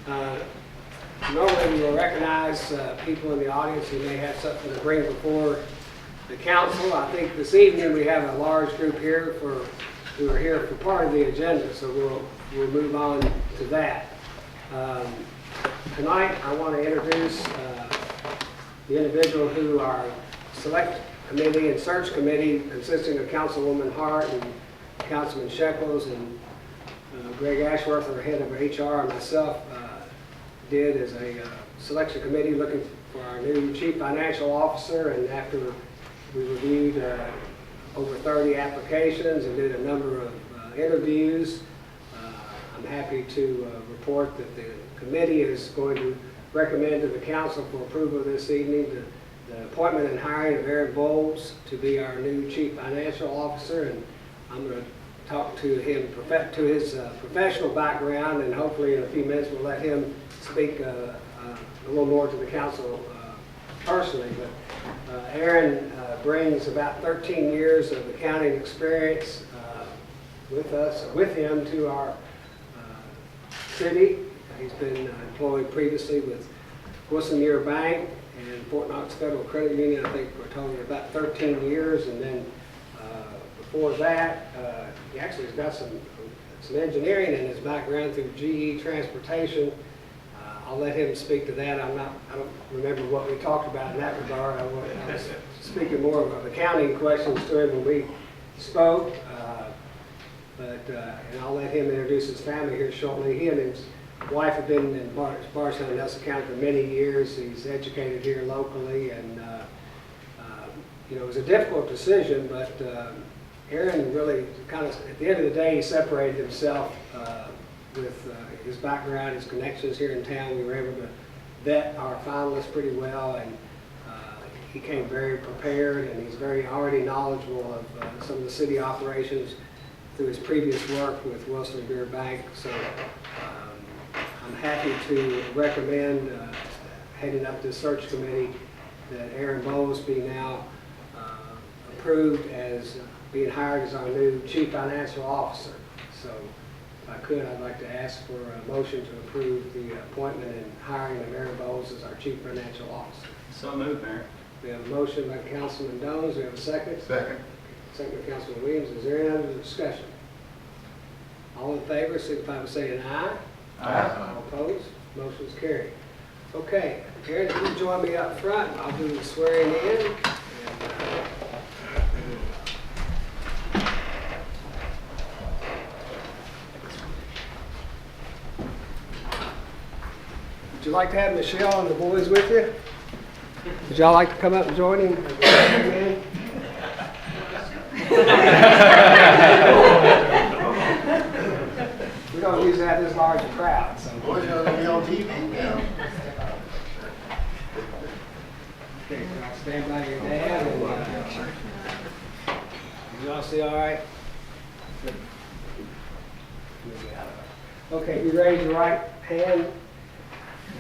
Normally we will recognize people in the audience who may have something to bring before the council. I think this evening we have a large group here who are here for part of the agenda, so we'll move on to that. Tonight I want to introduce the individual who our select committee and search committee, consisting of Councilwoman Hart and Councilman Shekels and Greg Ashworth, our head of HR, and myself, did as a selection committee looking for our new chief financial officer. And after we reviewed over 30 applications and did a number of interviews, I'm happy to report that the committee is going to recommend to the council for approval this evening the appointment and hiring of Aaron Bowles to be our new chief financial officer. And I'm going to talk to him, to his professional background, and hopefully in a few minutes we'll let him speak a little more to the council personally. But Aaron brings about 13 years of accounting experience with him to our city. He's been employed previously with Wilson Muir Bank and Fort Knox Federal Credit Union, I think for a total of about 13 years. And then before that, he actually has got some engineering in his background through GE Transportation. I'll let him speak to that. I don't remember what we talked about in that regard. I was speaking more of accounting questions to him when we spoke. And I'll let him introduce his family here shortly. He and his wife have been in Bardstown, Nelson County for many years. He's educated here locally, and it was a difficult decision, but Aaron really kind of, at the end of the day, he separated himself with his background, his connections here in town. We were able to vet our finalists pretty well, and he came very prepared, and he's very already knowledgeable of some of the city operations through his previous work with Wilson Muir Bank. So I'm happy to recommend, heading up this search committee, that Aaron Bowles be now approved as being hired as our new chief financial officer. So if I could, I'd like to ask for a motion to approve the appointment and hiring of Aaron Bowles as our chief financial officer. So moved, Mayor. We have a motion by Councilman Dones. We have a second. Second. Second by Councilman Williams. Is there any other discussion? All in favor, signify by saying aye. Aye. All opposed? Motion is carried. Okay, Aaron, if you join me up front, I'll do the swearing in. And, would you like to have Michelle and the boys with you? Would y'all like to come up and join him? We don't usually have this large a crowd, so. Boys are going to be on TV now. Okay, so I'll stand by your dad. And, you all see all right? Okay, you raise your right hand.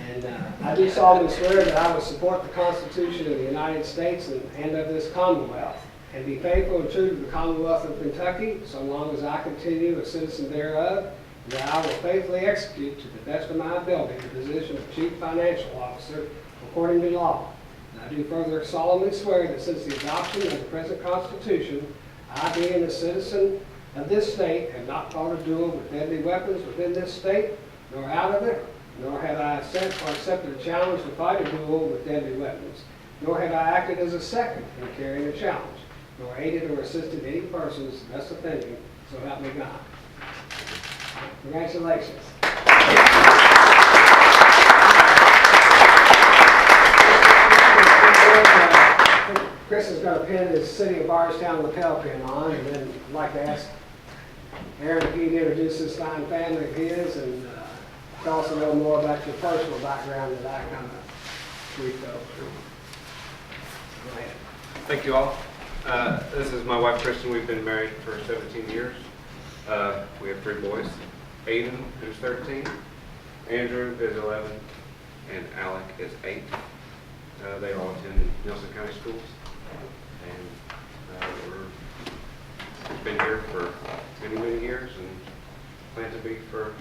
And I do solemnly swear that I will support the Constitution of the United States and of this Commonwealth, and be faithful and true to the Commonwealth of Kentucky, so long as I continue a citizen thereof, and that I will faithfully execute to the best of my ability the position of Chief Financial Officer according to law. And I do further solemnly swear that since the adoption of the present Constitution, I, being a citizen of this state, have not fought a duel with deadly weapons within this state, nor out of it, nor have I accepted a challenge to fight a duel with deadly weapons, nor have I acted as a second in carrying a challenge, nor aided or assisted any persons thus offending, so help me God. Congratulations. Chris is going to pin his City of Bardstown lapel pin on, and then I'd like to ask Aaron if he'd introduce this fine family of his and tell us a little more about your personal background that I kind of briefed over. Go ahead. Thank you all. This is my wife, Kristen. We've been married for 17 years. We have 3 boys. Aiden, who's 13. Andrew is 11. And Alec is 8. They all attend Nelson County schools. And we've been here for many, many years and plan to be for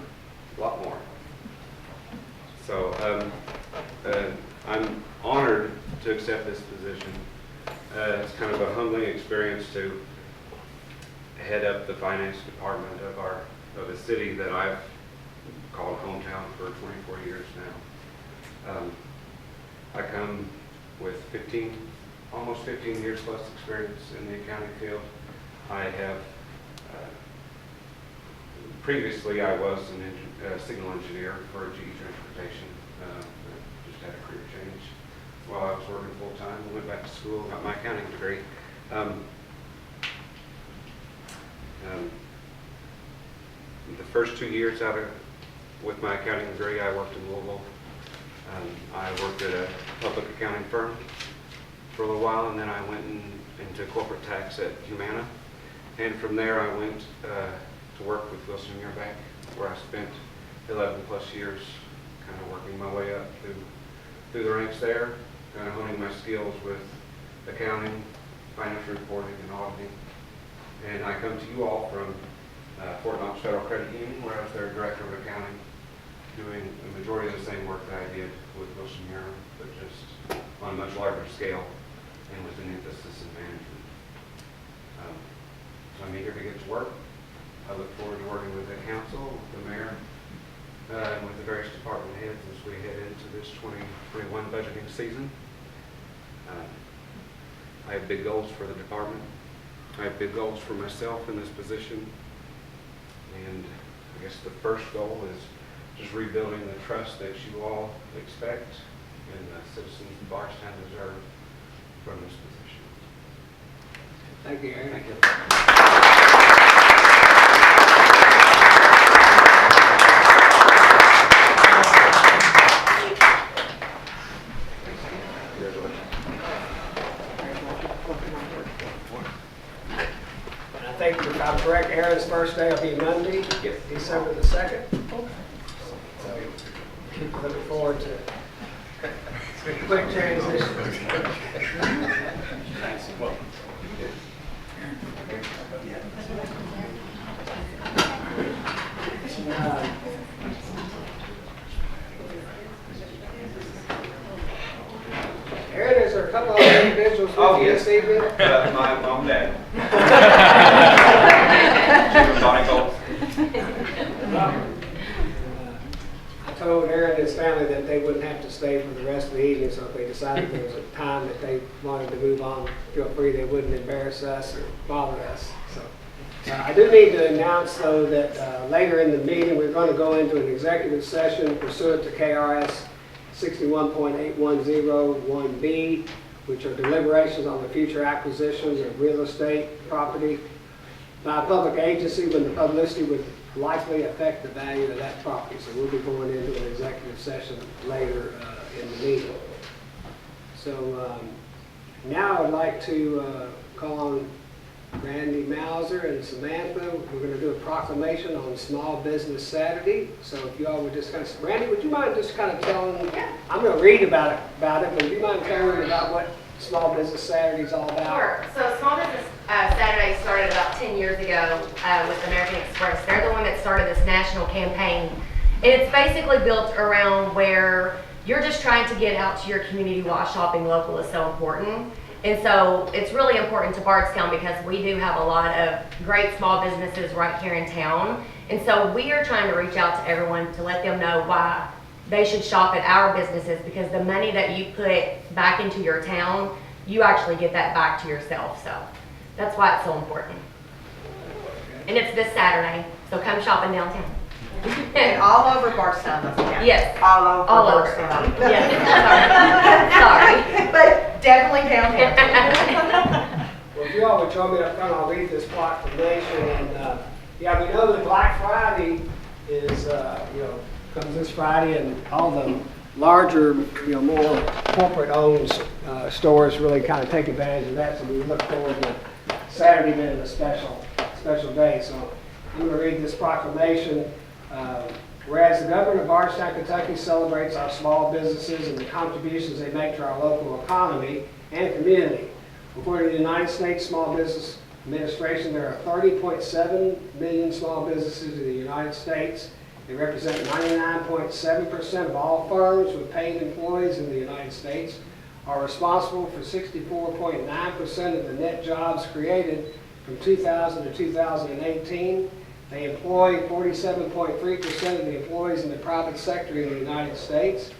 a lot more. So I'm honored to accept this position. It's kind of a humbling experience to head up the finance department of a city that I've called hometown for 24 years now. I come with almost 15 years plus experience in the accounting field. I have, previously I was a signal engineer for GE Transportation. Just had a career change while I was working full time. I went back to school, got my accounting degree. The first 2 years with my accounting degree, I worked in Louisville. I worked at a public accounting firm for a little while, and then I went into corporate tax at Humana. And from there, I went to work with Wilson Bank, where I spent 11 plus years kind of working my way up through the ranks there, kind of honing my skills with accounting, financial reporting, and auditing. And I come to you all from Fort Knox Federal Credit Union, where I was their director of accounting, doing the majority of the same work that I did with Wilson Mira, but just on a much larger scale and with an emphasis in management. So I'm eager to get to work. I look forward to working with the council, with the mayor, and with the various department heads as we head into this 2021 budgeting season. I have big goals for the department. I have big goals for myself in this position. And I guess the first goal is just rebuilding the trust that you all expect and the citizens of Bardstown deserve from this position. Thank you, Aaron. Thank you. And I think if I'm correct, Aaron's first day will be Monday, Yes. December the 2nd. So looking forward to a quick transition. Aaron, is there a couple of other individuals with Oh, you yes. this evening? My mom and dad. Bonnie Cole. I told Aaron and his family that they wouldn't have to stay for the rest of the evening, so if they decided there was a time that they wanted to move on, feel free, they wouldn't embarrass us or bother us. So I do need to announce, though, that later in the meeting, we're going to go into an executive session pursuant to KRS 61.8101B, which are deliberations on the future acquisitions of real estate property by a public agency when the publicity would likely affect the value of that property. So we'll be going into an executive session later in the meeting. So now I'd like to call on Randy Mauser and Samantha. We're going to do a proclamation on Small Business Saturday. So if you all would just kind of, Randy, would you mind just kind of telling, I'm going to read about it, but would you mind telling about what Small Business Saturday is all about? Sure. So Small Business Saturday started about 10 years ago with American Express. They're the one that started this national campaign. And it's basically built around where you're just trying to get out to your community while shopping local is so important. And so it's really important to Bardstown because we do have a lot of great small businesses right here in town. And so we are trying to reach out to everyone to let them know why they should shop at our businesses, because the money that you put back into your town, you actually get that back to yourself. So that's why it's so important. And it's this Saturday, so come shopping downtown. And all over Bardstown, that's okay. Yes. All over All over. Bardstown. Yes. Sorry. But definitely downtown. Well, if you all would join me up front, I'll read this proclamation. And yeah, we know that Black Friday is, comes this Friday, and all the larger, more corporate-owned stores really kind of take advantage of that. So we look forward to Saturday being a special day. So I'm going to read this proclamation. Whereas the government of Bardstown, Kentucky celebrates our small businesses and the contributions they make to our local economy and community. According to the United States Small Business Administration, there are 30.7 million small businesses in the United States, They represent 99.7% of all firms with paid employees in the United States, are responsible for 64.9% of the net jobs created from 2000 to 2018. They employ 47.3% of the employees in the private sector in the United States.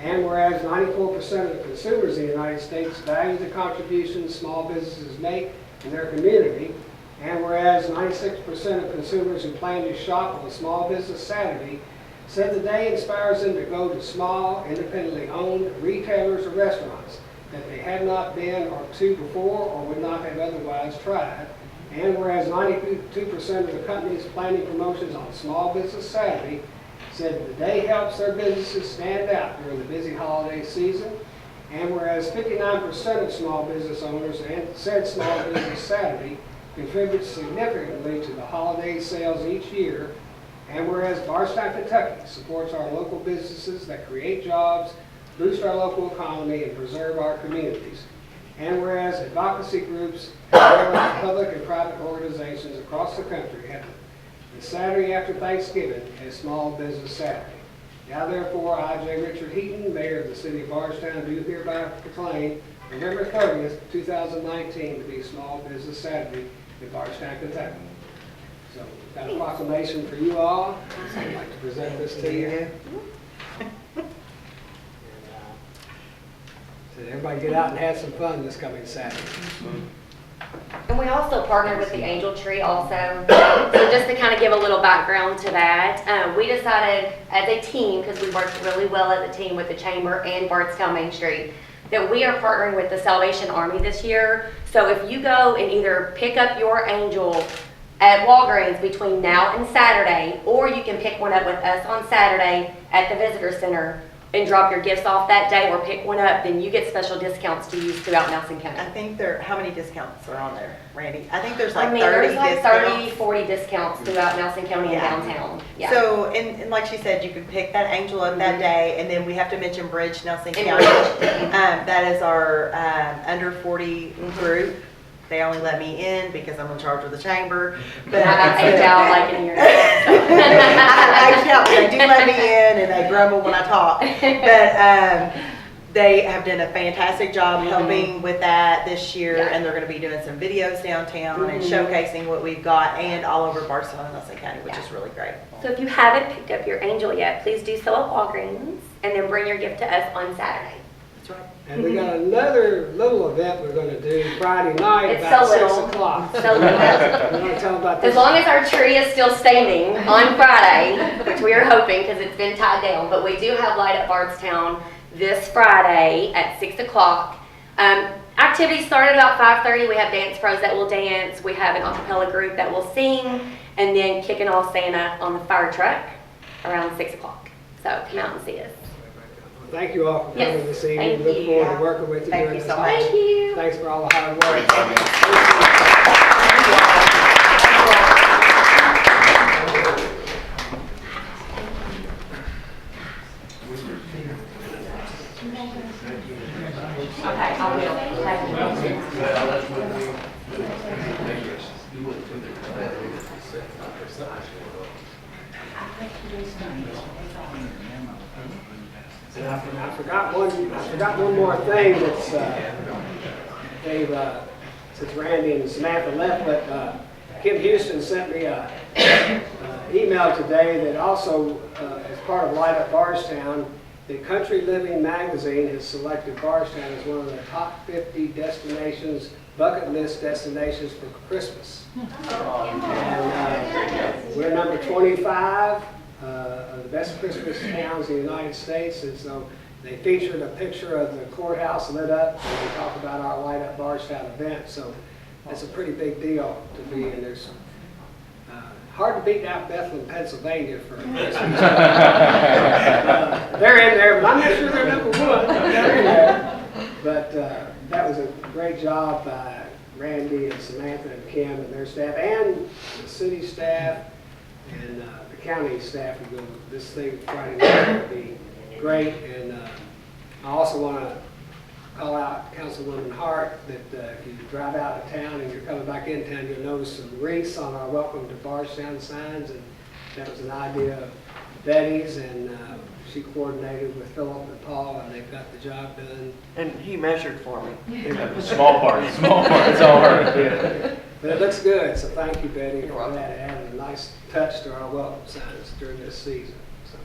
And whereas 94% of the consumers in the United States value the contributions small businesses make in their community, and whereas 96% of consumers who plan to shop on a small business Saturday said the day inspires them to go to small, independently owned retailers or restaurants that they had not been or to before or would not have otherwise tried, and whereas 92% of the companies planning promotions on Small Business Saturday said the day helps their businesses stand out during the busy holiday season, and whereas 59% of small business owners said Small Business Saturday contributes significantly to the holiday sales each year, and whereas Bardstown, Kentucky supports our local businesses that create jobs, boost our local economy, and preserve our communities, and whereas advocacy groups as well as public and private organizations across the country have the Saturday after Thanksgiving as Small Business Saturday. Now therefore, I, J. Richard Heaton, Mayor of the City of Bardstown, do hereby proclaim November 30th, 2019 to be Small Business Saturday in Bardstown, Kentucky. So, got a proclamation for you all. I'd like to present this to you. So everybody get out and have some fun this coming Saturday. And we also partnered with the Angel Tree also. So just to kind of give a little background to that, we decided as a team, because we worked really well as a team with the Chamber and Bardstown Main Street, that we are partnering with the Salvation Army this year. So if you go and either pick up your angel at Walgreens between now and Saturday, or you can pick one up with us on Saturday at the Visitor Center and drop your gifts off that day or pick one up, then you get special discounts to use throughout Nelson County. I think how many discounts are on there, Randy? I think there's like I mean, 30 there's like discounts. 30, 40 discounts throughout Nelson County and downtown. Yeah. So, and like she said, you can pick that angel up that day, and then we have to mention Bridge Nelson And County. Bridge. That is our under 40 group. They only let me in because I'm in charge of the chamber. But I got aged out like in a year. I aged out, but they do let me in, and they grumble when I talk. But they have done a fantastic job helping with that this year, Yeah. and they're going to be doing some videos downtown and showcasing what we've got and all over Bardstown and Nelson County, which is really great. So if you haven't picked up your angel yet, please do so at Walgreens and then bring your gift to us on Saturday. That's right. And we got another little event we're going to do Friday night It's about so 6 little. o'clock. So little. You want to tell them about this? As long as our tree is still standing on Friday, which we are hoping because it's been tied down, but we do have Light Up Bardstown this Friday at 6 o'clock. Activities start at about 5:30. We have dance pros that will dance. We have an a cappella group that will sing, and then kicking off Santa on the fire truck around 6 o'clock. So come out and see us. Thank you all for Yes, coming this evening. thank Look you. forward to working with you Thank during you this so time. much. Thank you. Thanks for all the hard work. Okay, I will. Thank you. I forgot one more thing that's, Dave, since Randy and Samantha left, but Kim Houston sent me a email today that also, as part of Light Up Bardstown, the Country Living magazine has selected Bardstown as one of the top 50 destinations, bucket list destinations for Christmas. And we're number 25 of the best Christmas towns in the United States, and so they featured a picture of the courthouse lit up, and they talk about our Light Up Bardstown event, so it's a pretty big deal to be in. There's hard to beat out Bethlehem, Pennsylvania for Christmas. They're in there, but I'm not sure they're number one. They're in there. But that was a great job by Randy and Samantha and Kim and their staff, and the city staff and the county staff who go this thing Friday night will be great. And I also want to call out Councilwoman Hart that if you drive out of town and you're coming back in town, you'll notice some wreaths on our Welcome to Bardstown signs, and that was an idea of Betty's, and she coordinated with Philip and Paul, and they've got the job done. And he measured for me. Small part, it's all her. Yeah. But it looks good, so thank you, Betty, You're for welcome. that. It added a nice touch to our welcome signs during this season. So,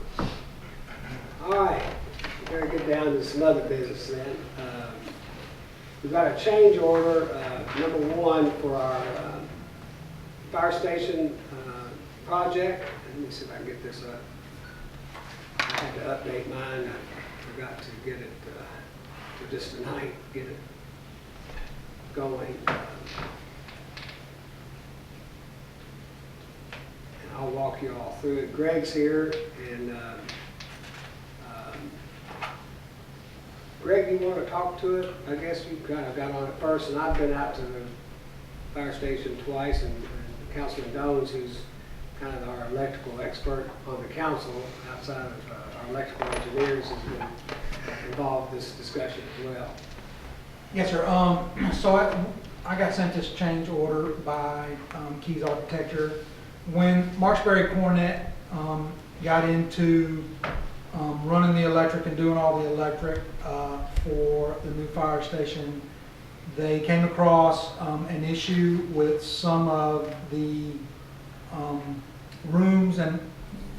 all right, we're going to get down to some other business then. We've got a change order, number one, for our fire station project. Let me see if I can get this up. I had to update mine. I forgot to get it to just tonight, get it going. And I'll walk you all through it. Greg's here, and Greg, you want to talk to it? I guess you kind of got on it first, and I've been out to the fire station twice, and Councilman Dones, who's kind of our electrical expert on the council, outside of our electrical engineers, has been involved in this discussion as well. Yes, sir. So I got sent this change order by Keys Architecture. When Marksbury Cornet got into running the electric and doing all the electric for the new fire station, they came across an issue with some of the rooms, and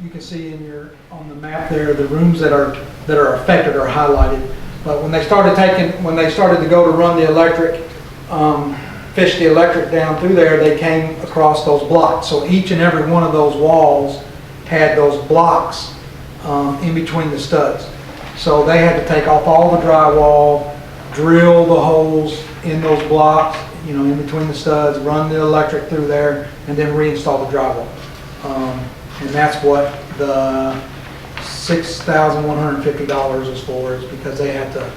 you can see on the map there, the rooms that are affected are highlighted. But when they started to go to run the electric, fish the electric down through there, they came across those blocks. So each and every one of those walls had those blocks in between the studs. So they had to take off all the drywall, drill the holes in those blocks, in between the studs, run the electric through there, and then reinstall the drywall. And that's what the $6,150 is for, is because they had to,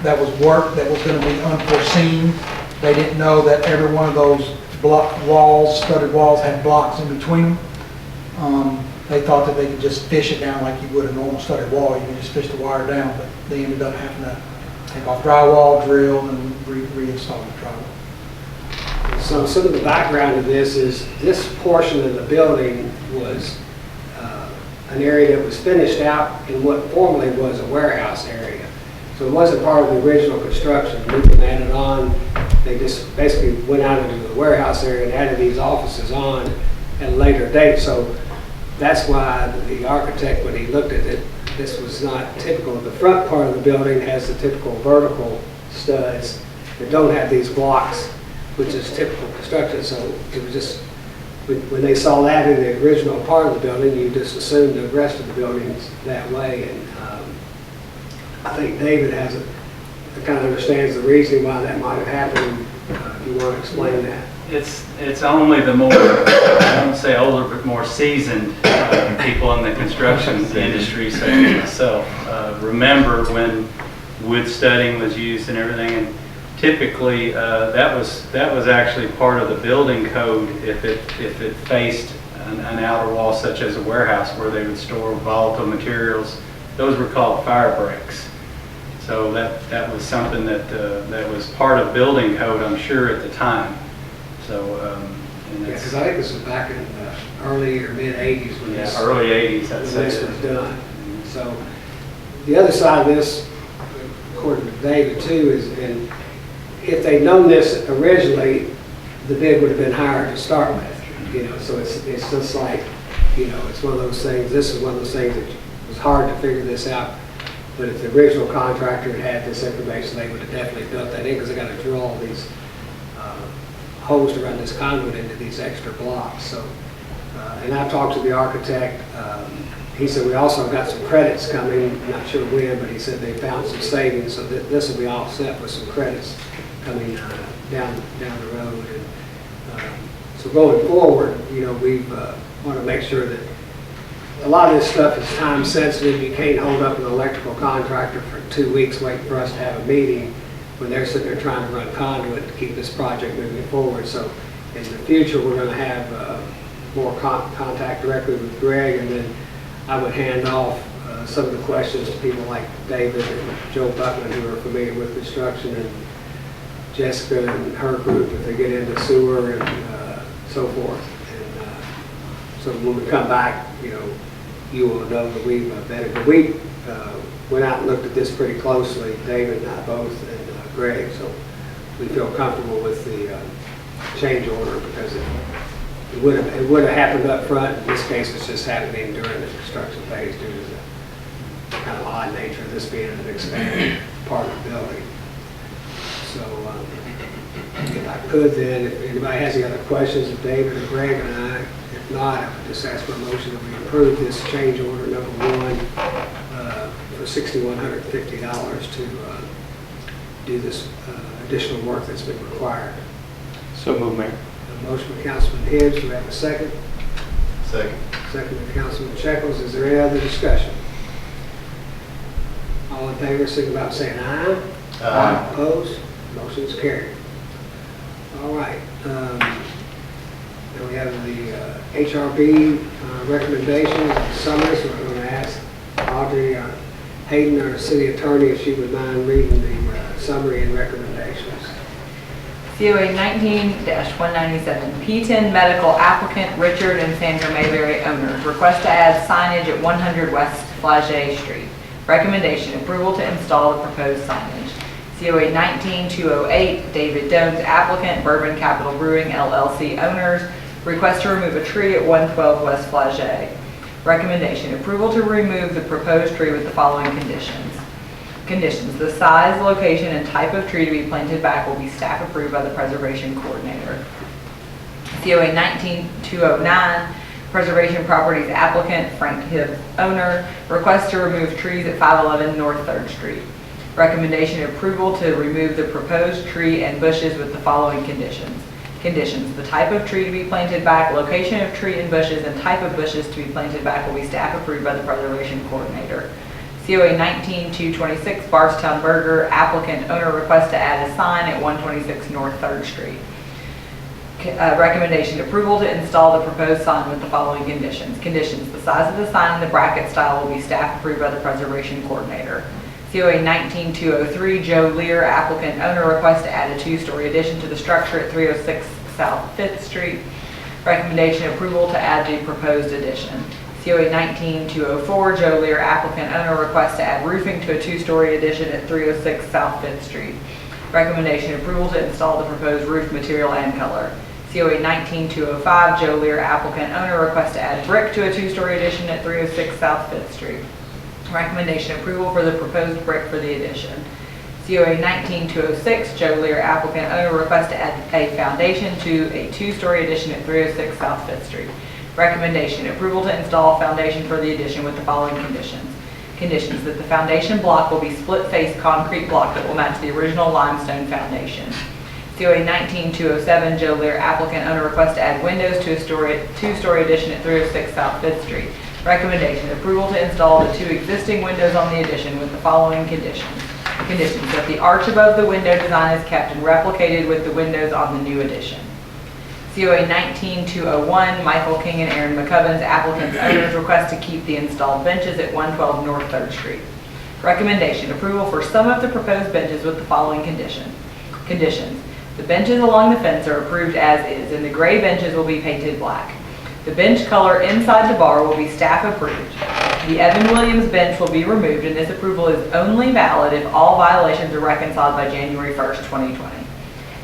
that was work that was going to be unforeseen. They didn't know that every one of those studded walls had blocks in between them. They thought that they could just fish it down like you would a normal studded wall. You can just fish the wire down, but they ended up having to take off drywall, drill, and reinstall the drywall. So some of the background of this is this portion of the building was an area that was finished out in what formerly was a warehouse area. So it wasn't part of the original construction. Newton added on. They just basically went out into the warehouse area and added these offices on at a later date. So that's why the architect, when he looked at it, this was not typical. The front part of the building has the typical vertical studs that don't have these blocks, which is typical construction. So it was just, when they saw that in the original part of the building, you just assumed the rest of the building's that way. And I think David kind of understands the reasoning why that might have happened. If you want to explain that. It's only the more, I won't say older, but more seasoned people in the construction industry, such as myself, remember when wood studding was used and everything. And typically, that was actually part of the building code if it faced an outer wall, such as a warehouse where they would store volatile materials. Those were called fire breaks. So that was something that was part of building code, I'm sure, at the time. So, Because I think this was back in the early or mid '80s when this, early '80s, I'd when say. this was done. So the other side of this, according to David too, is, and if they'd known this originally, the bid would have been higher to start with. So it's just like, it's one of those things. This is one of those things that was hard to figure this out. But if the original contractor had this information, they would have definitely built that in, because they got to drill all these holes to run this conduit into these extra blocks. So, and I've talked to the architect. He said we also got some credits coming. I'm not sure when, but he said they found some savings, so that this will be offset with some credits coming down the road. And so going forward, we want to make sure that a lot of this stuff is time sensitive. You can't hold up an electrical contractor for 2 weeks waiting for us to have a meeting when they're sitting there trying to run conduit to keep this project moving forward. So in the future, we're going to have more contact directly with Greg, and then I would hand off some of the questions to people like David and Joe Buckman, who are familiar with construction, and Jessica and her group if they get into sewer and so forth. And so when we come back, you will know that we've vetted. But we went out and looked at this pretty closely, David and I both, and Greg, so we feel comfortable with the change order because it would have happened up front. In this case, it's just happening during the construction phase due to the kind of odd nature of this being an expanded part of the building. So if I could then, if anybody has any other questions of David or Greg and I, if not, I would just ask for a motion that we approve this change order number 1 for $6,150 to do this additional work that's been required. So move, Mayor. A motion by Councilman Hibbs, do we have a second? Second. Second by Councilman Shekels. Is there any other discussion? All in favor, signify by saying aye. Aye. Opposed? Motion is carried. All right. Then we have the HRB recommendations and summaries. We're going to ask Audrey Hayden, our city attorney, if she would mind reading the summary and recommendations. COA 19-197, P10 Medical applicant Richard and Sandra Mayberry owners. Request to add signage at 100 West Flagey Street. Recommendation, approval to install the proposed signage. COA 19-208, David Jones applicant Bourbon Capital Brewing LLC owners. Request to remove a tree at 112 West Flagey. Recommendation, approval to remove the proposed tree with the following conditions. Conditions, the size, location, and type of tree to be planted back will be staff approved by the preservation coordinator. COA 19-209, Preservation Properties applicant Frank Hibbs owner. Request to remove trees at 511 North 3rd Street. Recommendation, approval to remove the proposed tree and bushes with the following conditions. Conditions, the type of tree to be planted back, location of tree and bushes, and type of bushes to be planted back will be staff approved by the preservation coordinator. COA 19-226, Bardstown Burger applicant owner request to add a sign at 126 North 3rd Street. Recommendation, approval to install the proposed sign with the following conditions. Conditions, the size of the sign and the bracket style will be staff approved by the preservation coordinator. COA 19-203, Joe Lear applicant owner request to add a 2-story addition to the structure at 306 South 5th Street. Recommendation, approval to add the proposed addition. COA 19-204, Joe Lear applicant owner request to add roofing to a 2-story addition at 306 South 5th Street. Recommendation, approval to install the proposed roof material and color. COA 19-205, Joe Lear applicant owner request to add brick to a 2-story addition at 306 South 5th Street. Recommendation, approval for the proposed brick for the addition. COA 19-206, Joe Lear applicant owner request to add a foundation to a 2-story addition at 306 South 5th Street. Recommendation, approval to install foundation for the addition with the following conditions. Conditions, that the foundation block will be split-face concrete block that will match the original limestone foundation. COA 19-207, Joe Lear applicant owner request to add windows to a 2-story addition at 306 South 5th Street. Recommendation, approval to install the 2 existing windows on the addition with the following conditions. Conditions, that the arch above the window design is kept and replicated with the windows on the new addition. COA 19-201, Michael King and Aaron McCubbins applicants owners request to keep the installed benches at 112 North 3rd Street. Recommendation, approval for some of the proposed benches with the following conditions. Conditions, the benches along the fence are approved as is, and the gray benches will be painted black. The bench color inside the bar will be staff approved. The Evan Williams bench will be removed, and this approval is only valid if all violations are reconciled by January 1st, 2020.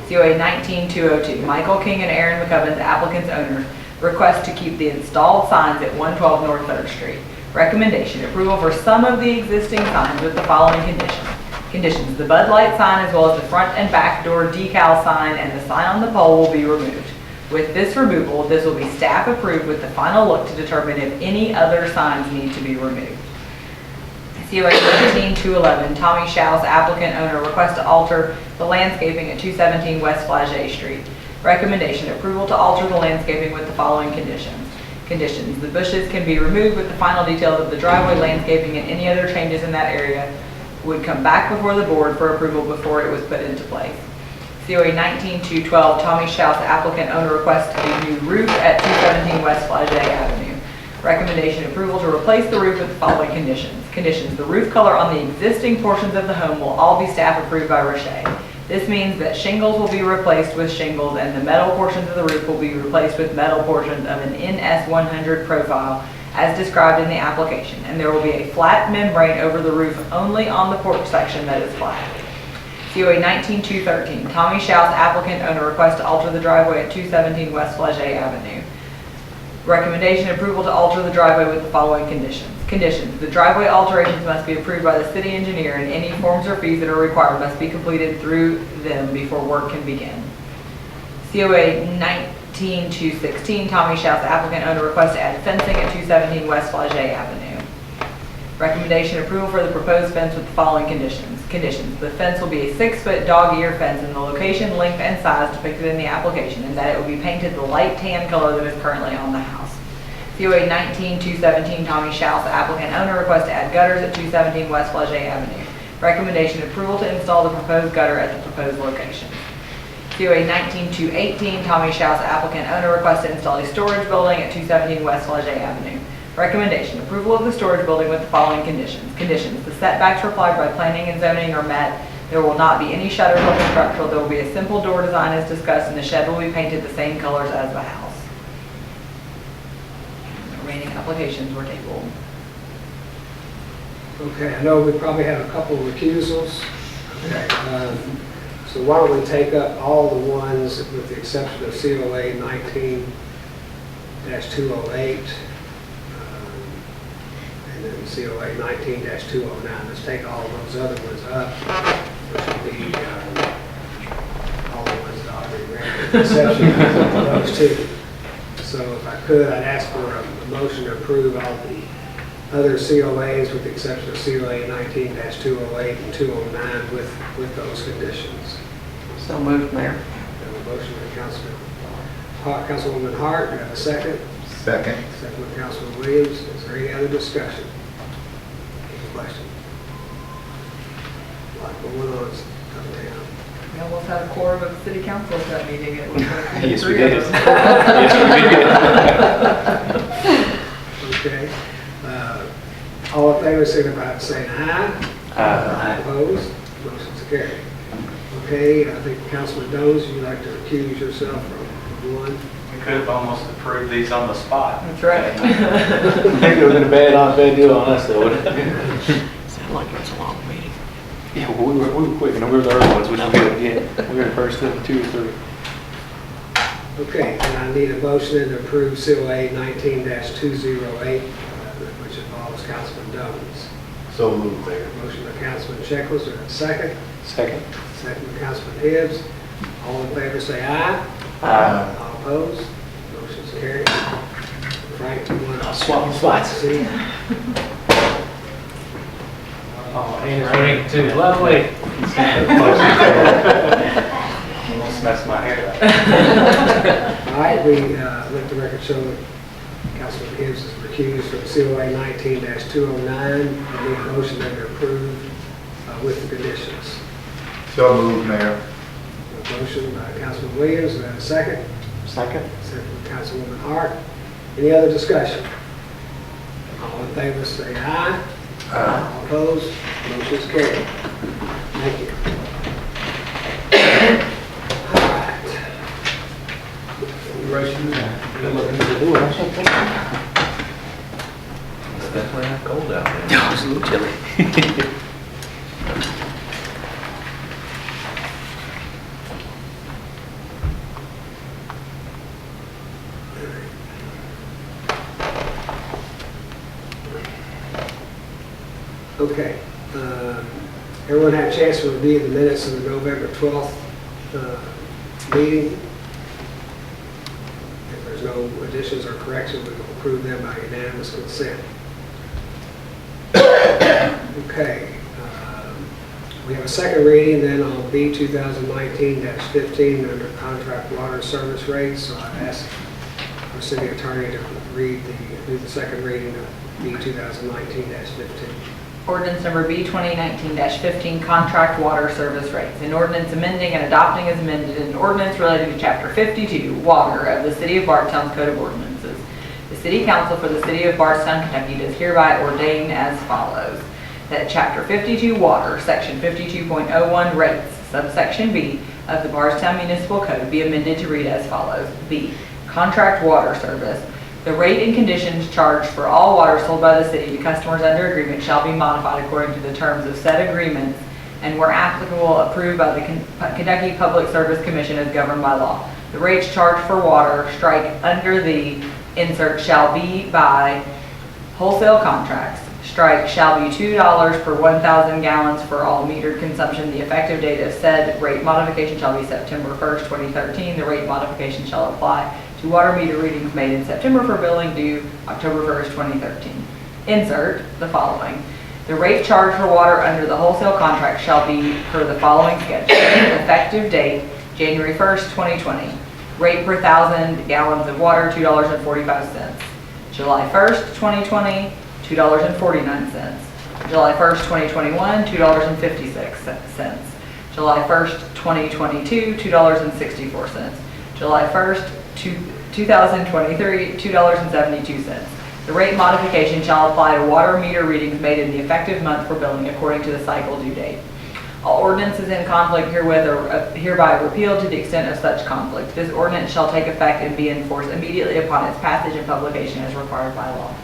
COA 19-202, Michael King and Aaron McCubbins applicants owners request to keep the installed signs at 112 North 3rd Street. Recommendation, approval for some of the existing signs with the following conditions. Conditions, the Bud Light sign as well as the front and back door decal sign and the sign on the pole will be removed. With this removal, this will be staff approved with the final look to determine if any other signs need to be removed. COA 19-211, Tommy Schaus applicant owner request to alter the landscaping at 217 West Flagey Street. Recommendation, approval to alter the landscaping with the following conditions. Conditions, the bushes can be removed with the final details of the driveway landscaping, and any other changes in that area would come back before the board for approval before it was put into place. COA 19-212, Tommy Schaus applicant owner request a new roof at 217 West Flagey Avenue. Recommendation, approval to replace the roof with the following conditions. Conditions, the roof color on the existing portions of the home will all be staff approved by Roche. This means that shingles will be replaced with shingles and the metal portions of the roof will be replaced with metal portions of an NS100 profile as described in the application, and there will be a flat membrane over the roof only on the porch section that is flat. COA 19-213, Tommy Schaus, applicant, owner, request to alter the driveway at 217 West Flagey Avenue. Recommendation approval to alter the driveway with the following conditions. Conditions: the driveway alterations must be approved by the city engineer, and any forms or fees that are required must be completed through them before work can begin. COA 19-216, Tommy Schaus, applicant, owner, request to add fencing at 217 West Flagey Avenue. Recommendation approval for the proposed fence with the following conditions. Conditions: the fence will be a 6-foot dog-ear fence in the location, length, and size depicted in the application, and that it will be painted the light tan color that is currently on the house. COA 19-217, Tommy Schaus, applicant, owner, request to add gutters at 217 West Flagey Avenue. Recommendation approval to install the proposed gutter at the proposed location. COA 19-218, Tommy Schaus, applicant, owner, request to install a storage building at 217 West Flagey Avenue. Recommendation approval of the storage building with the following conditions. Conditions: the setbacks required by planning and zoning are met. There will not be any shutters on the structural. There will be a simple door design as discussed, and the shed will be painted the same colors as the house. The remaining applications were tabled. Okay, I know we probably have a couple of recusals. Okay, so why don't we take up all the ones with the exception of COA 19-208, and then COA 19-209. Let's take all those other ones up, which would be all the ones that I already read, with the exception of those two. So if I could, I'd ask for a motion to approve all the other COAs with the exception of COA 19-208 and 209 with those conditions. So moved, Mayor. We have a motion by Councilwoman Hart. Do you have a second? Second. Second by Councilman Williams. Is there any other discussion? Any question? Like what went on uptown? We almost had a quorum of the city council at that meeting. It was like Yes, we 3 of did. us. Yes, Okay. All in favor, signify by saying aye. Aye. Opposed? Motion's carried. Okay, I think Councilman Dones, you'd like to recuse yourself from one. We could have almost approved these on the spot. That's right. Maybe it would have been a bad deal on us though, wouldn't it? Sounded like it was a long meeting. Yeah, well, we were quick, and we were the early ones, which is good, yeah. We were the first of the 2 or 3. Okay, and I need a motion to approve COA 19-208, which involves Councilman Dones. So moved, Mayor. Motion by Councilman Shekels, or a second. Second. Second by Councilman Hibbs. All in favor, say aye. Aye. All opposed? Motion's carried. Frank, you want to Swapping spots. see? Oh, and ring too, lovely. Almost messed my hair up. All right, we let the record show that Councilman Hibbs is recused from COA 19-209. I need a motion that are approved with the conditions. So moved, Mayor. A motion by Councilman Williams, and a second. Second. Second by Councilwoman Hart. Any other discussion? All in favor, say aye. Aye. All opposed? Motion's carried. Thank you. All right. Good looking at the door, don't you think? It's definitely not cold out there. No, it's a little chilly. Okay. Everyone had a chance to review the minutes of the November 12th meeting. If there's no additions or corrections, we will approve them by unanimous consent. Okay. We have a second reading then on B 2019-15 under contract water service rates. So I've asked our city attorney to do the second reading of B 2019-15. Ordinance number B 2019-15, contract water service rates. An ordinance amending and adopting as amended an ordinance relating to Chapter 52, water of the City of Bardstown Code of Ordinances. The City Council for the City of Bardstown, Kentucky does hereby ordain as follows. That Chapter 52, water, Section 52.01 rates, subsection B of the Bardstown Municipal Code be amended to read as follows. B, contract water service. The rate and conditions charged for all water sold by the city to customers under agreement shall be modified according to the terms of said agreements and where applicable, approved by the Kentucky Public Service Commission as governed by law. The rates charged for water strike under the insert shall be by wholesale contracts. Strike shall be $2 per 1,000 gallons for all metered consumption. The effective date of said rate modification shall be September 1st, 2013. The rate modification shall apply to water meter readings made in September for billing due October 1st, 2013. Insert the following. The rate charged for water under the wholesale contract shall be per the following schedule. Effective date, January 1st, 2020. Rate per 1,000 gallons of water, $2.45. July 1st, 2020, $2.49. July 1st, 2021, $2.56. July 1st, 2022, $2.64. July 1st, 2023, $2.72. The rate modification shall apply to water meter readings made in the effective month for billing according to the cycle due date. All ordinances in conflict herewith are hereby repealed to the extent of such conflict. This ordinance shall take effect and be enforced immediately upon its passage and publication as required by law.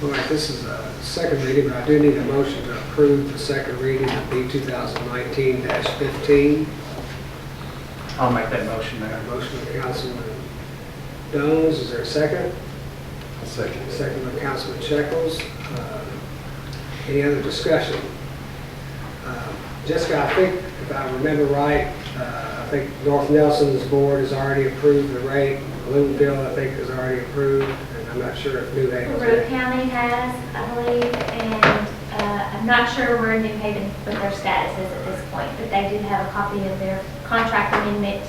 All right, this is a second reading, but I do need a motion to approve the second reading of B 2019-15. I'll make that motion, Mayor. Motion by Councilman Jones, is there a second? Second. Second by Councilman Shekels. Any other discussion? Jessica, I think, if I remember right, I think North Nelson's board has already approved the rate. Bloomfield, I think, has already approved, and I'm not sure if New Haven. Road County has, I believe, and I'm not sure where New Haven, what their status is at this point, but they do have a copy of their contract amendment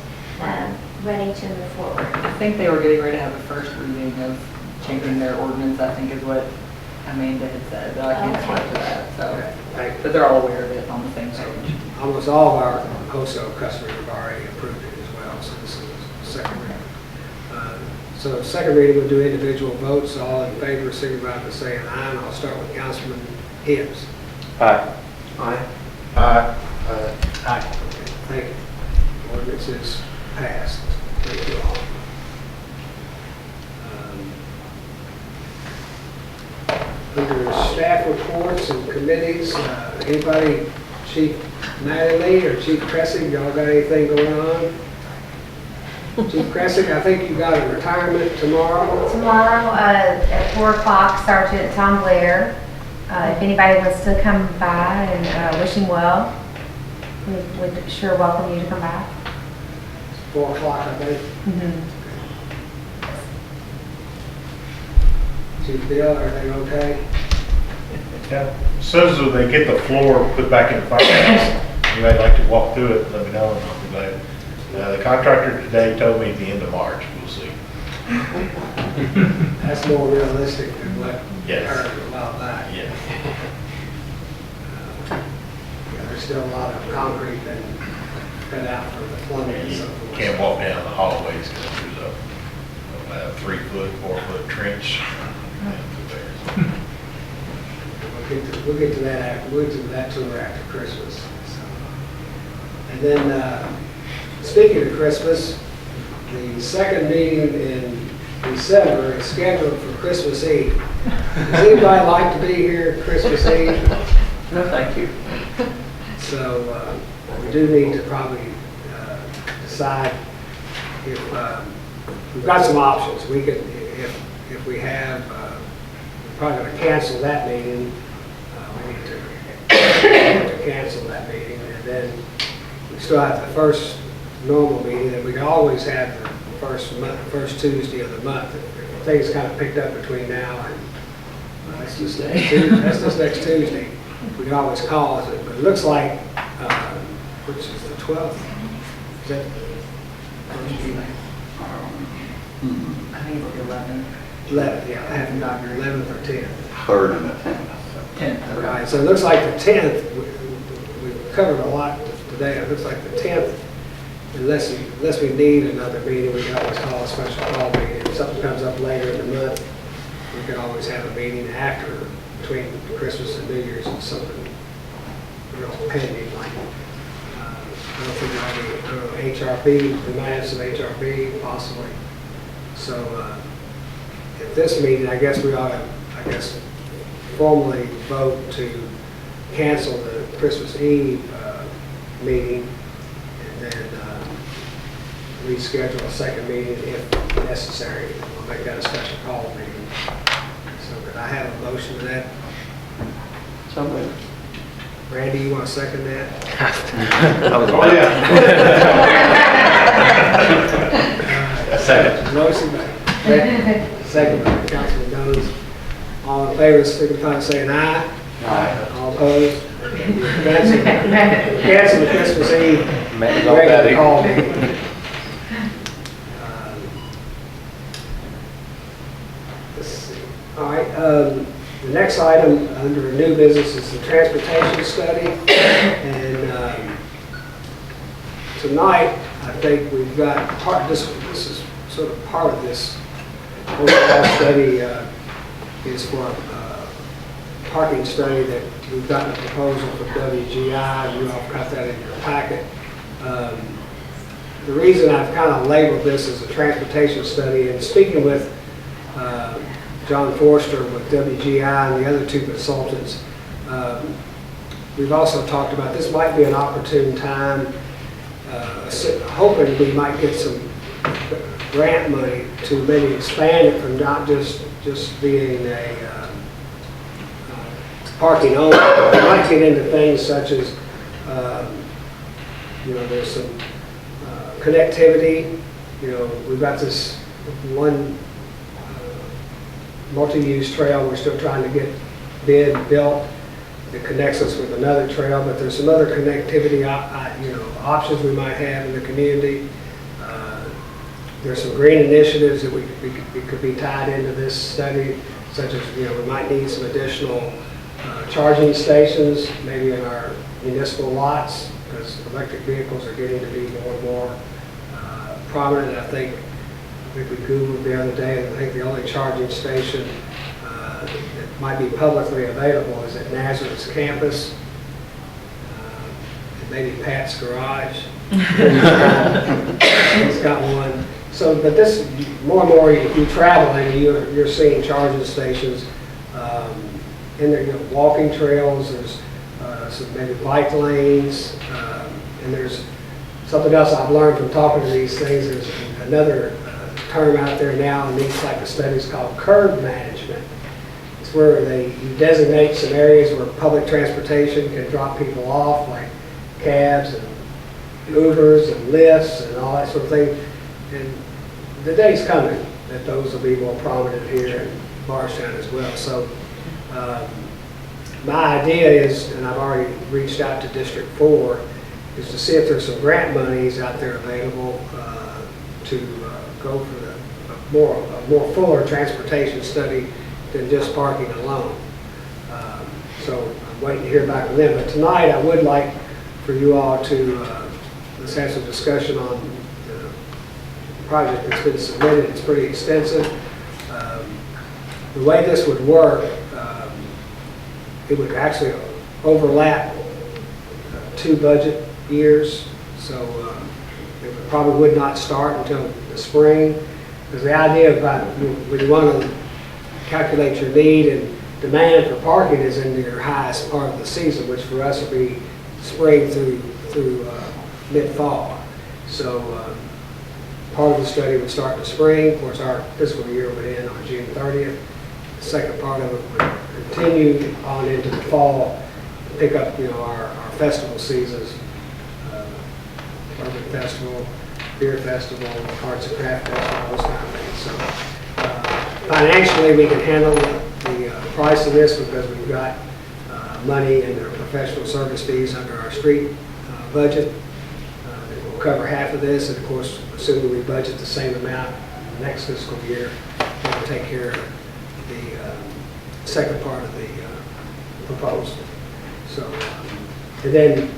ready to move forward. I think they were getting ready to have a first reading of changing their ordinance, I think is what Amanda had said, but I can't speak to that, so. Okay, thank you. But they're all aware of it on the same page. Almost all of our wholesale customers have already approved it as well, so this is the second reading. So second reading, we'll do individual votes. All in favor, signify by saying aye, and I'll start with Councilman Hibbs. Aye. Aye. Aye. Aye. Thank you. Ordinance is passed. Thank you all. Under staff reports and committees, anybody, Chief Mattingly or Chief Cressig, y'all got anything going on? Chief Cressig, I think you got a retirement tomorrow. Tomorrow at 4 o'clock, Sergeant Tom Blair. If anybody wants to come by and wish him well, we would sure welcome you to come by. 4 o'clock, I think. Chief Bill, everything okay? Yeah, as soon as they get the floor put back in the firehouse, you might like to walk through it, let me know, and I'll be glad. The contractor today told me at the end of March, we'll see. That's more realistic than what I Yes. heard a while back. Yeah. Yeah, there's still a lot of concrete that cut out for the plumbing and so You forth. can't walk down the hallways because there's a 3-foot, 4-foot trench. We'll get to that after, we'll get to that tour after Christmas. So. And then, speaking of Christmas, the second meeting in December is scheduled for Christmas Eve. Does anybody like to be here Christmas Eve? No, thank you. So we do need to probably decide if, we've got some options. We could, if we have, we're probably going to cancel that meeting. We need to cancel that meeting. And then we still have the first normal meeting, and we can always have the first Tuesday of the month. If things kind of picked up between now and that's just next Tuesday. We can always call it, but it looks like, which is the 12th? Is that first Tuesday? I think it's the 11th. 11th, yeah, I haven't got your 11th or 10th. Third and the 10th. 10th. All right, so it looks like the 10th, we've covered a lot today. It looks like the 10th, unless we need another meeting, we can always call a special call meeting. If something comes up later in the month, we can always have a meeting after, between Christmas and New Year's, and something real pending, like, I don't think there'll be HRB, we might have some HRB, possibly. So, at this meeting, I guess we ought to, formally vote to cancel the Christmas Eve meeting and then reschedule a second meeting if necessary. We'll make that a special call meeting. So could I have a motion to that? So moved. Randy, you want to second that? Oh, yeah. Second. Motion by second by Councilman Jones. All in favor, signify by saying aye. Aye. All opposed? Cancel the Christmas Eve Met all regular that call meeting. Let's see. All right, the next item under new business is the transportation study. And tonight, I think we've got part, this is sort of part of this overall study is for a parking study that we've gotten a proposal from WGI, and you all got that in your packet. The reason I've kind of labeled this as a transportation study, and speaking with John Forster with WGI and the other two consultants, we've also talked about this might be an opportune time, hoping we might get some grant money to maybe expand it from not just being a parking only. We might get into things such as, there's some connectivity. We've got this one multi-use trail we're still trying to get built that connects us with another trail, but there's some other connectivity options we might have in the community. There's some green initiatives that we could be tied into this study, such as, we might need some additional charging stations, maybe in our municipal lots, because electric vehicles are getting to be more and more prominent. I think we Googled the other day, and I think the only charging station that might be publicly available is at Nazareth's campus, and maybe Pat's garage. He's got one. So, but this, more and more, if you travel and you're seeing charging stations, and there, walking trails, there's some maybe bike lanes, and there's something else I've learned from talking to these things. There's another term out there now in these type of studies called curb management. It's where you designate some areas where public transportation can drop people off, like cabs and Ubers and Lyfts and all that sort of thing. And the day's coming that those will be more prominent here in Bardstown as well. So my idea is, and I've already reached out to District 4, is to see if there's some grant monies out there available to go for a more fuller transportation study than just parking alone. So I'm waiting to hear back from them. But tonight I would like for you all to let's have some discussion on the project that's been submitted. It's pretty extensive. The way this would work, it would actually overlap 2 budget years, so it probably would not start until the spring, because the idea about when you want to calculate your need and demand for parking is in your highest part of the season, which for us will be spring through mid-fall. So part of the study would start in the spring. Of course, our fiscal year would end on June 30th. The second part of it would continue on into the fall, pick up, our festival seasons, Urban Festival, Beer Festival, Arts and Craft Festival, those kind of things. So financially, we can handle the price of this because we've got money in the professional service fees under our street budget. That will cover half of this, and of course, assuming we budget the same amount next fiscal year, we'll take care of the second part of the proposal. So, and then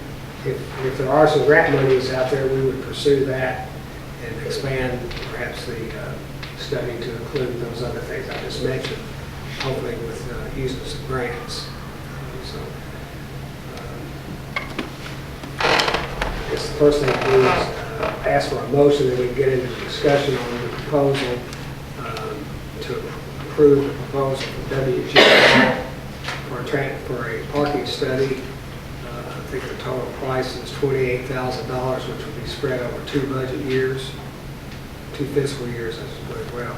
if there are some grant monies out there, we would pursue that and expand perhaps the study to include those other things I just mentioned, hopefully with using some grants. So, I guess the first thing to do is ask for a motion, and we can get into the discussion on the proposal to approve the proposal from WGI for a parking study. I think the total price is $28,000, which will be spread over 2 budget years, 2 fiscal years, I suppose, as well.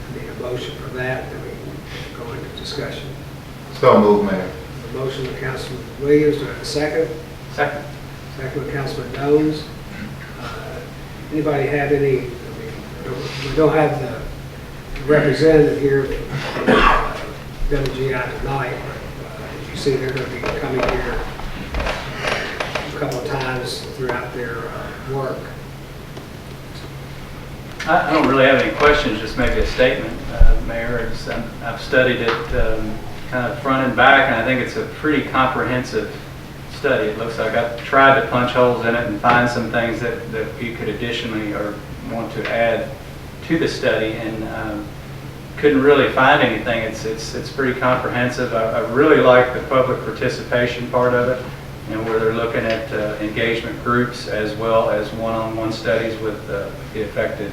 I need a motion for that, then we can go into discussion. So move, Mayor. A motion by Councilman Williams, do I have a second? Second. Second by Councilman Jones. Anybody have any, I mean, we don't have the representative here from WGI tonight, but as you see, they're going to be coming here a couple of times throughout their work. I don't really have any questions, just maybe a statement, Mayor. I've studied it kind of front and back, and I think it's a pretty comprehensive study. It looks like I've tried to punch holes in it and find some things that you could additionally or want to add to the study, and couldn't really find anything. It's pretty comprehensive. I really like the public participation part of it, where they're looking at engagement groups as well as one-on-one studies with the affected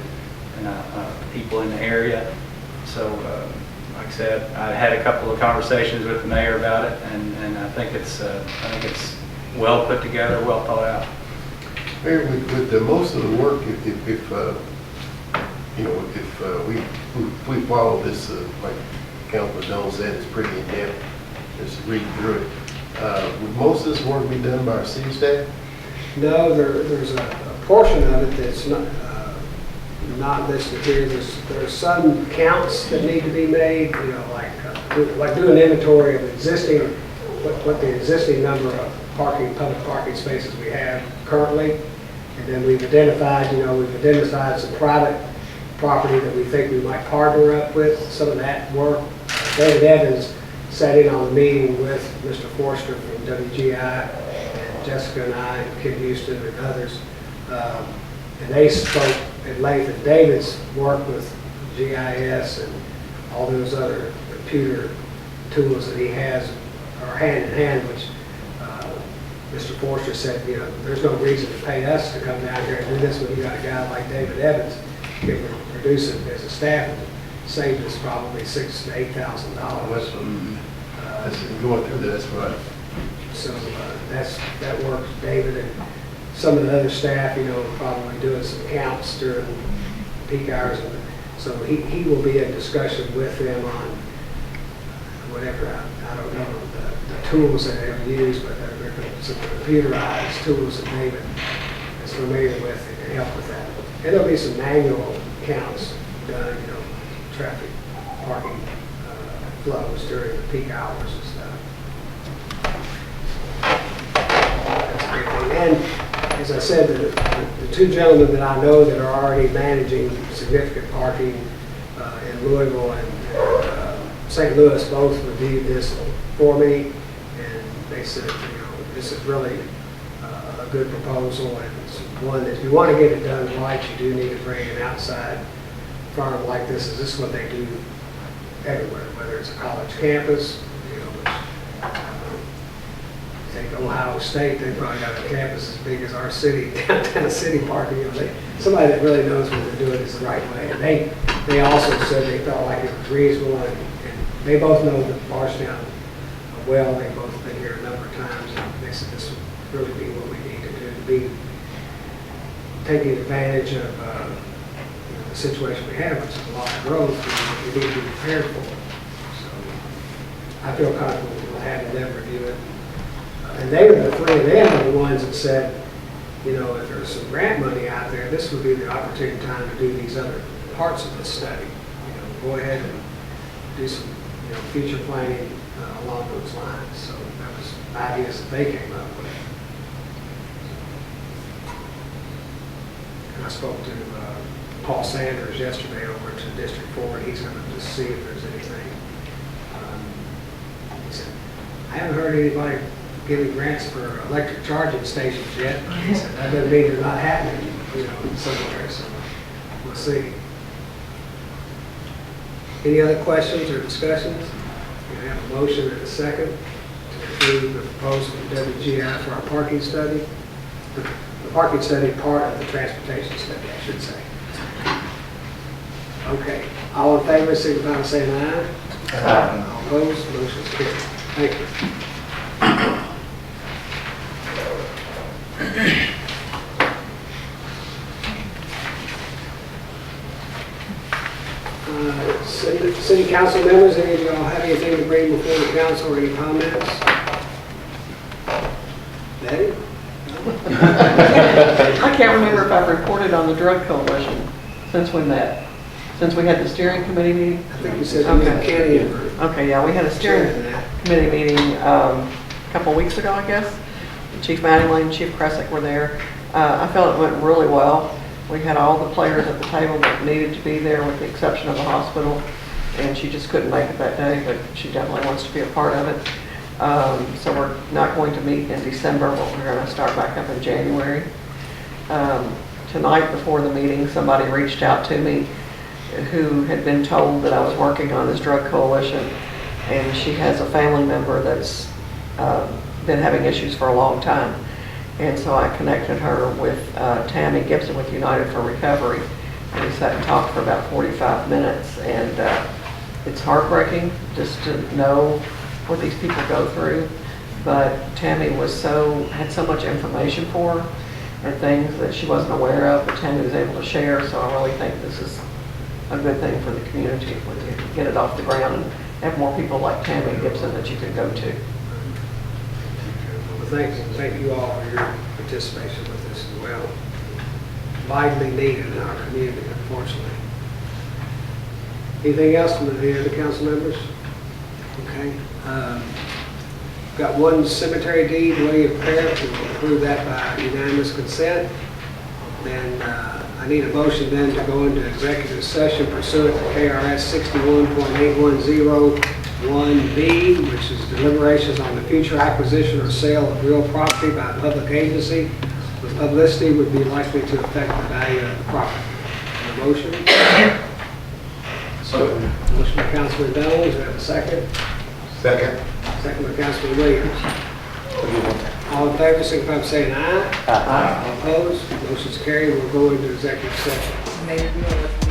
people in the area. So, like I said, I had a couple of conversations with the mayor about it, and I think it's well put together, well thought out. Mayor, with the most of the work, if we follow this, like Councilman Jones said, it's pretty in-depth, just read through it. Would most of this work be done by our city staff? No, there's a portion of it that's not listed here. There's some counts that need to be made, like do an inventory of existing, what the existing number of public parking spaces we have currently. And then we've identified some private property that we think we might partner up with, some of that work. David Evans sat in on the meeting with Mr. Forster from WGI, and Jessica and I, and Kim Houston and others. And they spoke at length of David's work with GIS and all those other computer tools that he has are hand in hand, which Mr. Forster said, there's no reason to pay us to come down here and do this when you got a guy like David Evans who can produce it as a staff and save us probably $6,000 to $8,000. That's going through this, right? So that works. David and some of the other staff, probably doing some counts during peak hours. And so he will be in discussion with them on whatever, I don't know, the tools that they'll use, but they're some computerized tools that David is familiar with and can help with that. And there'll be some manual counts done, traffic parking flows during the peak hours and stuff. That's a great thing. And as I said, the 2 gentlemen that I know that are already managing significant parking in Louisville and St. Louis both reviewed this for me, and they said, this is really a good proposal, and it's one that if you want to get it done right, you do need to bring an outside firm like this. This is what they do everywhere, whether it's a college campus, take Ohio State, they've probably got a campus as big as our city, downtown city parking. Somebody that really knows what they're doing is the right way. And they also said they felt like it was reasonable, and they both know the Bardstown well. They've both been here a number of times, and they said this would really be what we need to do to be taking advantage of the situation we have, which is a lot of growth, and we need to be prepared for it. So I feel comfortable with having them review it. And they were the 3 of them are the ones that said, if there's some grant money out there, this would be the opportune time to do these other parts of the study. Go ahead and do some, future planning along those lines. So that was ideas that they came up with. And I spoke to Paul Sanders yesterday over to District 4, and he's going to just see if there's anything. He said, I haven't heard anybody giving grants for electric charging stations yet, but he said that doesn't mean they're not happening, somewhere, so we'll see. Any other questions or discussions? We have a motion and a second to approve the proposal from WGI for our parking study. The parking study part of the transportation study, I should say. Okay. All in favor, signify by saying aye. All opposed, motion's carried. Thank you. City council members, any of y'all have anything to bring before the council or any comments? Betty? I can't remember if I've reported on the drug coalition since we met, since we had the steering committee meeting. I think you said you had Kenny and Okay, yeah, we had a steering committee meeting a couple weeks ago, I guess. Chief Mattingly and Chief Kresick were there. I felt it went really well. We had all the players at the table that needed to be there with the exception of the hospital. And she just couldn't make it that day, but she definitely wants to be a part of it. So we're not going to meet in December, but we're going to start back up in January. Tonight before the meeting, somebody reached out to me who had been told that I was working on this drug coalition, and she has a family member that's been having issues for a long time. And so I connected her with Tammy Gibson with United for Recovery, and we sat and talked for about 45 minutes, and it's heartbreaking just to know what these people go through. But Tammy had so much information for her and things that she wasn't aware of, but Tammy was able to share. So I really think this is a good thing for the community when you get it off the ground and have more people like Tammy Gibson that you can go to. Well, thank you all for your participation with this as well. Widely needed in our community, unfortunately. Anything else from the other council members? Okay. Got one cemetery deed, way of prayer, to approve that by unanimous consent. Then I need a motion then to go into executive session pursuant to KRS 61.8101B, which is deliberations on the future acquisition or sale of real property by a public agency. The publicity would be likely to affect the value of the property. A motion? Motion by Councilman Jones, we have a second. Second. Second by Councilman Williams. All in favor, signify by saying aye. Aye. All opposed, motion's carried. We'll go into executive session. Mayor, do you want to